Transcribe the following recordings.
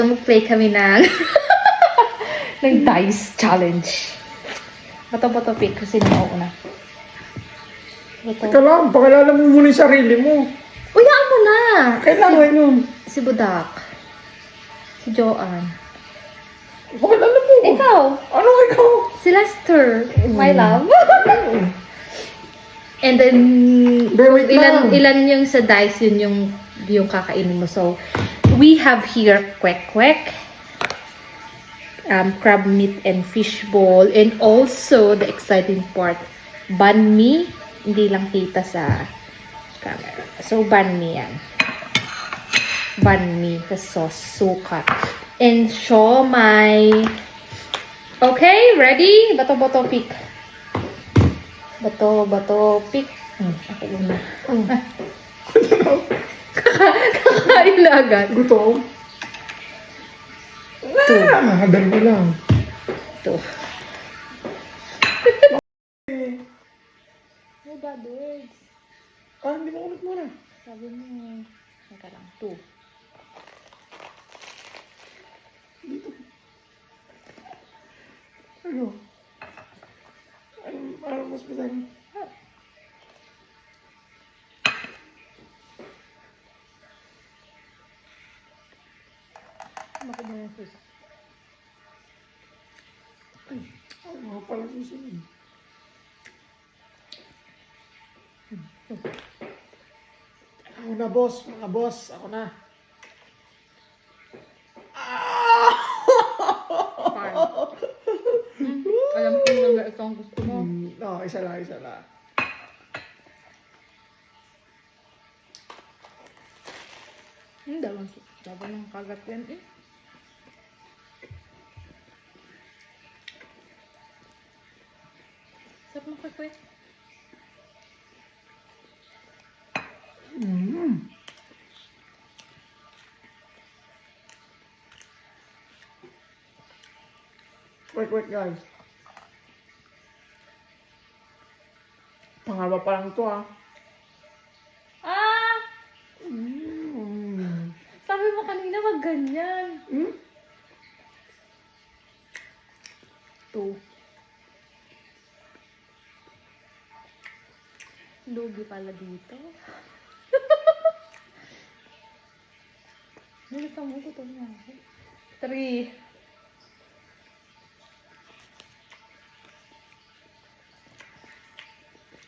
Mag-play kami ng ng dice challenge. Bato-bato pick kasi nauuna. Teka lang, pakilala mo muna yung sarili mo. Uyaan mo na! Kailangan yun. Si Budak. Si Joanne. Pakilala mo. Ikaw! Ano ikaw? Si Lester. My love. And then, Wait lang. ilan yung sa dice, yun yung kakainin mo. So, we have here kwek-kwek, crab meat and fish ball, and also the exciting part, banh mi. Hindi lang kita sa camera. So, banh mi yan. Banh mi, the sauce, suka. And siomai. Okay, ready? Bato-bato pick. Bato-bato pick. Ako una. Kakain na agad. Gutom. Hadal mo lang. Ito. No bad words. Hindi mo ulit muna. Sabi mo, teka lang, 2. Ano? Ano mas pinag... Bakit mo yung susa? Ano pala susunod? Ako na, boss. Mga boss. Ako na. Alam ko na ito ang gusto mo. No, isa lang, isa lang. Dalawang kagat yan eh. Sarap mo kakwet. Wait, guys. Pangalawa pa lang ito, ah. Ah! Sabi mo kanina wag ganyan. 2. Lugi pala dito. Nalita mo, gutom na ako. 3.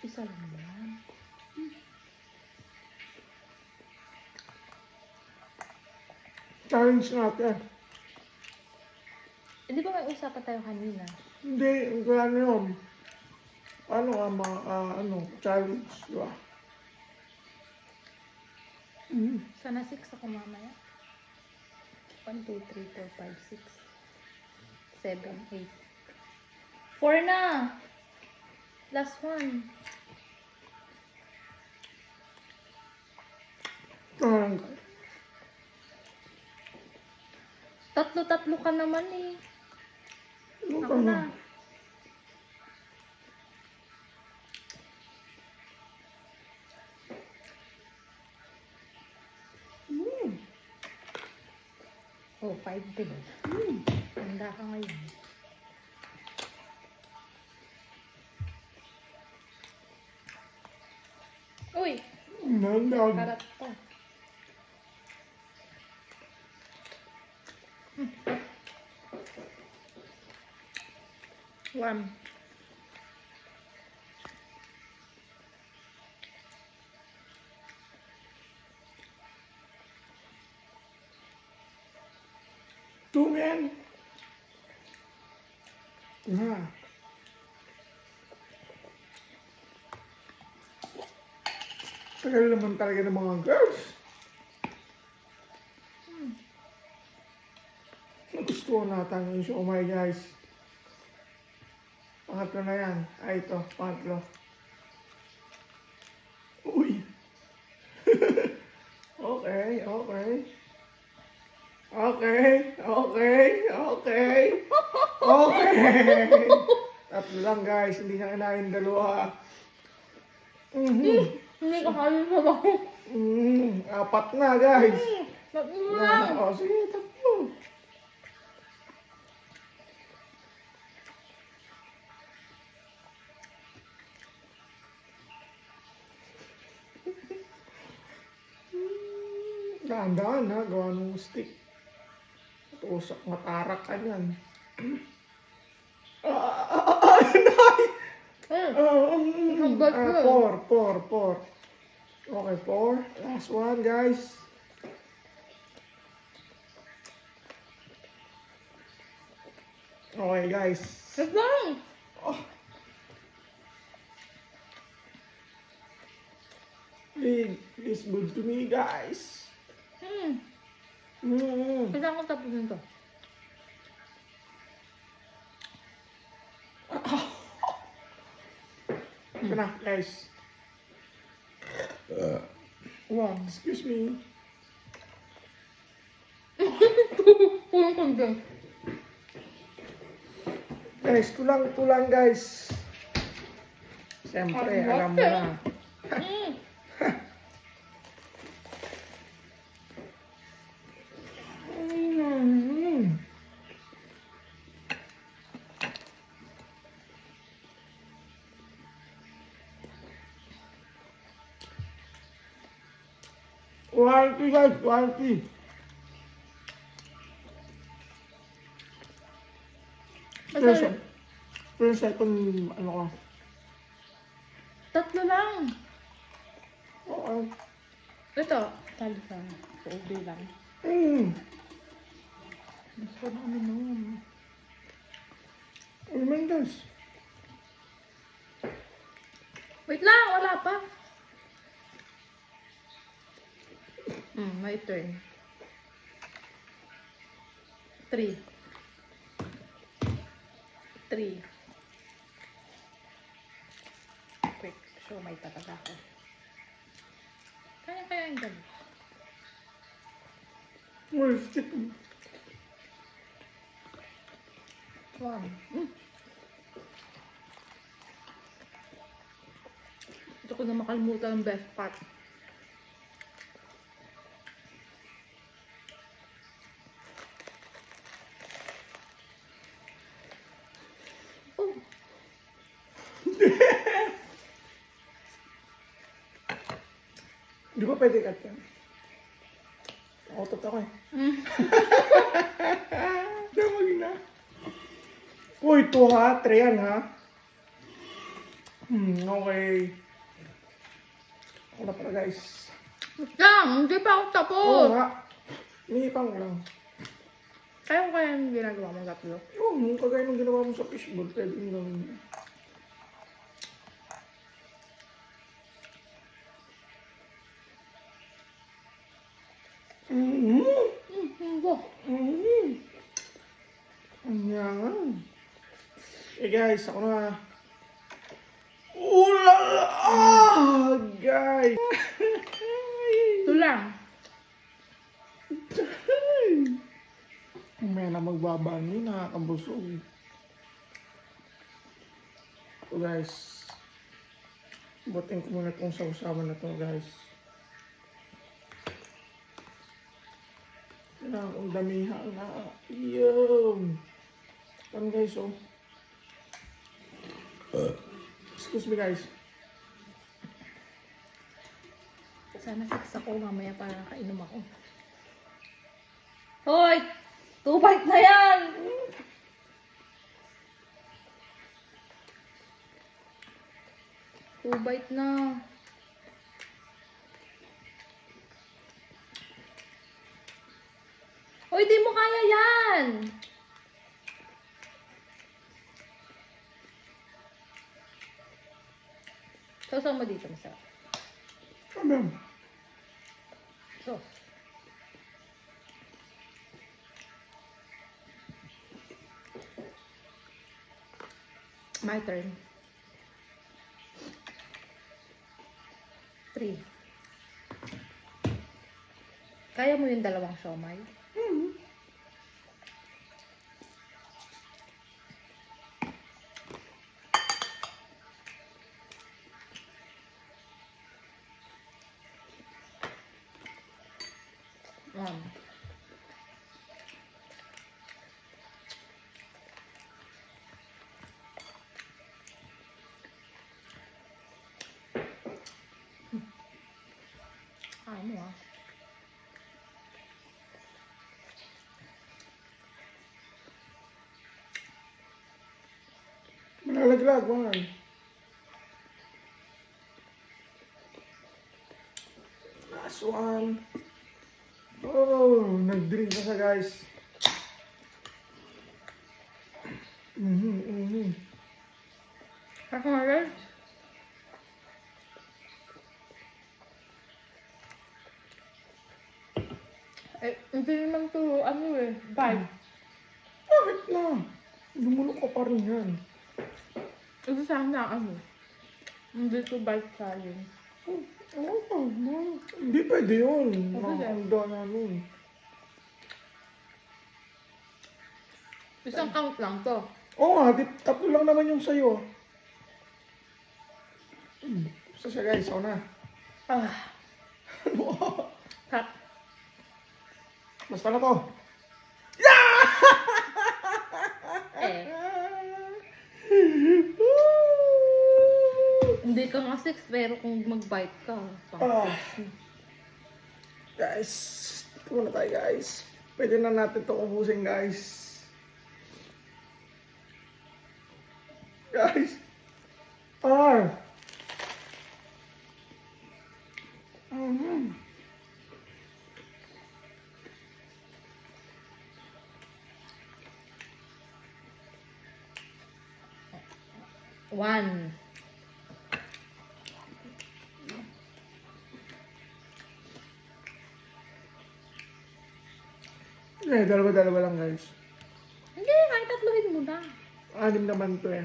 Isa lang yan. Challenge natin. Di ba may usapan tayo kanina? Hindi, ano yun? Ano nga mga, challenge, di ba? Sana 6 ako mamaya. 1, 2, 3, 4, 5, 6, 7, 8. 4 na! Last one. Tatlo ka naman eh. Ako na. Oh, 5 din. Handa ka ngayon. Uy! Karat to. Warm. Tumen. Tagal naman talaga ng mga girls. Nagustuhan natin yung siomai, guys. Pangatlo na yan. Ay, ito. Pangatlo. Uy. Okay. Tatlo lang, guys. Hindi na kinain dalawa. Hindi ka kaya sa ako. 4 na, guys. Sige. Sige. Dahan-dahan ha, gawa ng stick. Tusak matarak ka yan. Four. Okay, four. Last one, guys. Okay, guys. Wait lang! Oh. It's good to me, guys. Kailangan ko tapusin to. Ito na, guys. Wow. Excuse me. Pulong kondong. Guys, tulang guys. Siyempre, alam mo na. Quality guys, quality. Pero second, ano ka? Tatlo lang. Oo. Ito. Tali ka. Paubi lang. Gusto na kami naman. Ano man guys? Wait lang, wala pa. My turn. 3. Quick, show my talaga ako. Kaya yung ganun. Well, stick. 1. Ito ko na makalimutan ang best part. Oh. Hindi ko pwede cut yan. Ako totoo eh. Damag na. Uy, 2 ha? 3 yan ha? Okay. Ako na pala guys. Lang, hindi pa ako tapos. Oo nga. Inihipang ko lang. Kaya ko kaya yung ginagawa mo tatlo. Oo, kagaya nung ginawa mo sa fishbowl, pwede yung gawin mo. Ayan. Eh guys, ako na. Ulala! Guys! Ito lang. May na magbabani, nakakabusog. So guys, butin ko muna itong sausawan na to guys. Kailangan kong damihan na. Yun! Ano guys, oh. Excuse me guys. Sana fix ako mamaya para nakainom ako. Hoy! 2 bite na yan! Two bite na. Hoy, di mo kaya yan! Sausaw mo dito, masarap. Come on. Sauce. My turn. 3. Kaya mo yung dalawang siomay? Nalaglag, man. Last one. Oh, nag-drink na siya, guys. Ako nga rin. Eh, hindi naman to, ano eh, vibe. Bakit na? Lumulok ka pa rin yan. Ito sana, ano, hindi to vibe challenge. Hindi pwede yun. Bakit? Nakakanda na nun. Isang count lang to. Oo nga, tatlo lang naman yung sa'yo. Basta siya, guys. Ako na. Ha, Basta na to. eh. Hindi ka nga 6, pero kung mag-bite ka, Guys, ito muna tayo, guys. Pwede na natin ito ubusin, guys. Guys. One. Dalawa-dalawa lang, guys. Hindi, kahit tatluhin mo na. 6 naman to eh.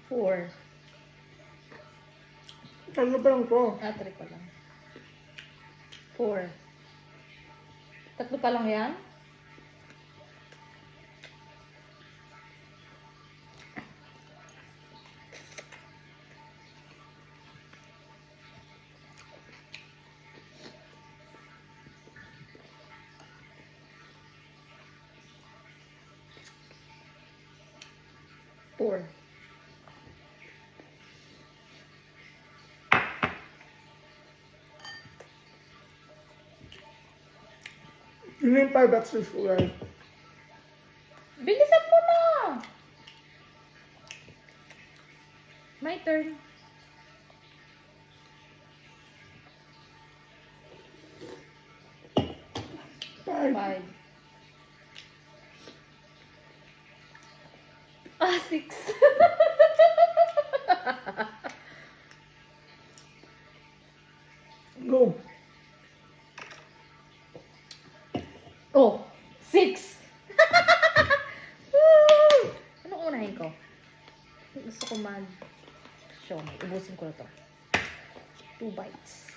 Four. Tatlo pa lang to. Three pa lang. Four. Tatlo pa lang yan? Four. Yun yung 5 at 6 ko, guys. Bilisan mo na! My turn. Five. Six. Go. Oh, 6. Anong unahin ko? Gusto ko show me. Ubusin ko na to. 2 bites.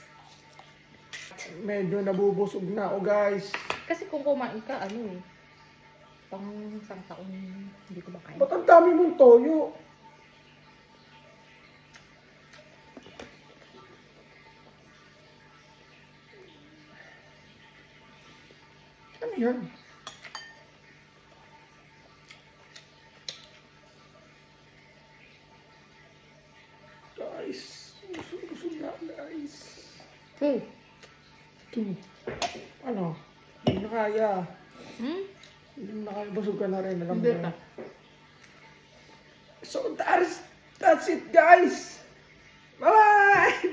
Medyo nabubusog na ako, guys. Kasi kung kumain ka, ano eh, pang isang taon, hindi ko makain. Ba't ang dami mong toyo? Ano yan? Guys, busog na, guys. 2. 2. Ano? Hindi na kaya. Hindi mo na kaya, busog ka na rin. Alam mo Hindi na. ka. So that's it, guys. Bye-bye.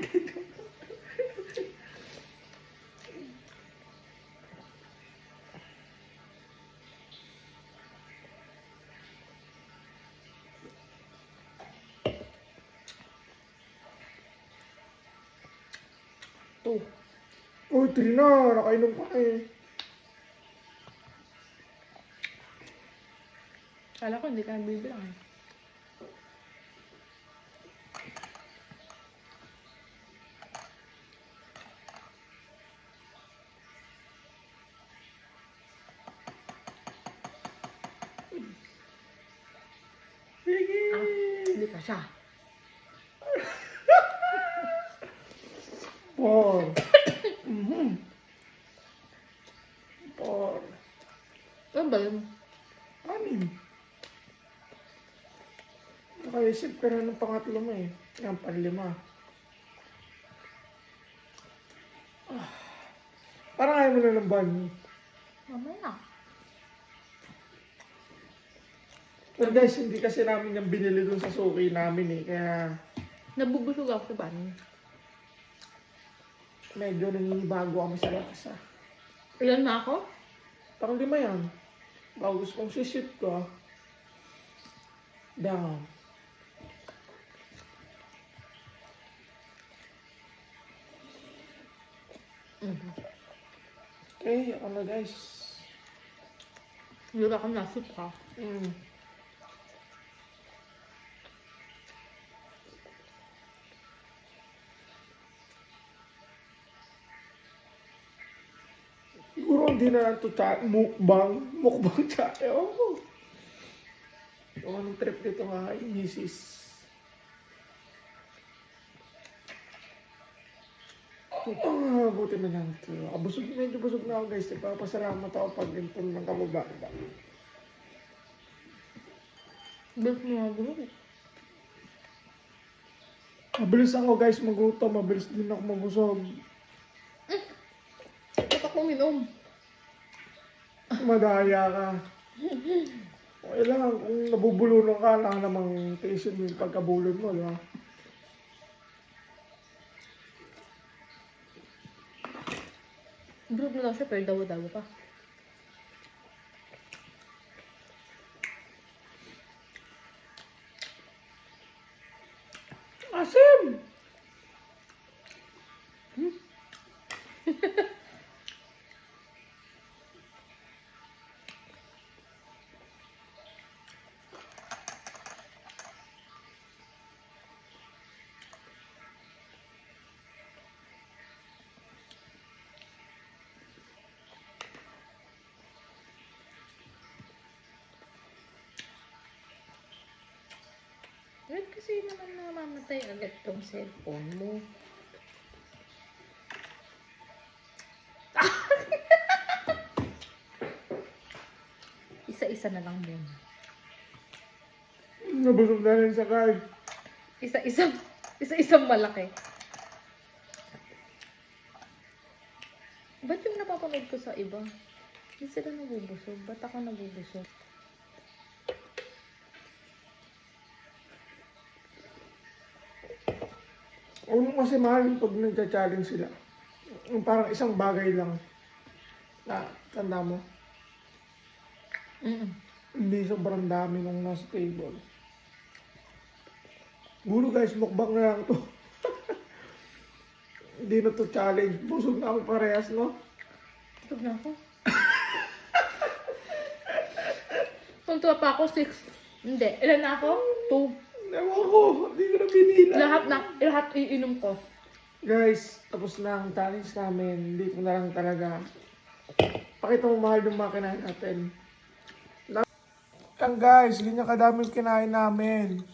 Two. Uy, 3 na. Nakainom pa eh. Kala ko hindi ka nagbibilang eh. Sige. Hindi ka siya. 4. 4. Ano ba yun? naisip ka na ng pangatlo mo eh. Yan, panlima. Parang ayaw mo na ng bun. Mamaya. Pero guys, hindi kasi namin yung binili dun sa suki namin eh. Kaya Nabubusog ako sa bun. medyo naninibago kami sa lasa. Ilan na ako? Parang 5 yan. Bago gusto kong sisip ko. Down. Okay, ako na guys. Hindi ako nasip ka. Siguro hindi na lang ito mukbang. Mukbang tayo. Kung anong trip dito nga kay misis. Buti na lang ito. Medyo busog na ako guys. Nagpapasalamat ako pag ganito ng kababanda. Bilis mo nga busog. Mabilis ako guys magutom. Mabilis din ako mabusog. Ba't ako uminom? Madaya ka. Okay lang, kung nabubulunong ka, lang namang tiisin mo yung pagkabulod mo, di ba? Busog na daw siya pero dawa-dawa pa. Asim! Ba't kasi naman namamatay agad tong cellphone mo? Isa-isa na lang muna. Nabusog na rin sa kain. Isa-isang malaki. Ba't yung napapanood ko sa iba? Hindi sila nabubusog. Ba't ako nabubusog? Ano kasi mahal pag nagcha-challenge sila. Yung parang isang bagay lang. Na, tanda mo, hindi sobrang dami nung nasa table. Gulo guys, mukbang na lang to. Hindi na to challenge. Busog na kami parehas, no? Busog na ako. Tuntua pa ako, 6. Hindi. Ilan na ako? 2. Ewan ko, hindi ko na binila. Lahat iinom ko. Guys, tapos na ang challenge namin. Hindi ko na lang talaga. Pakita mo mahal yung mga kinain natin. Yan guys, ganyan kadaming kinain namin.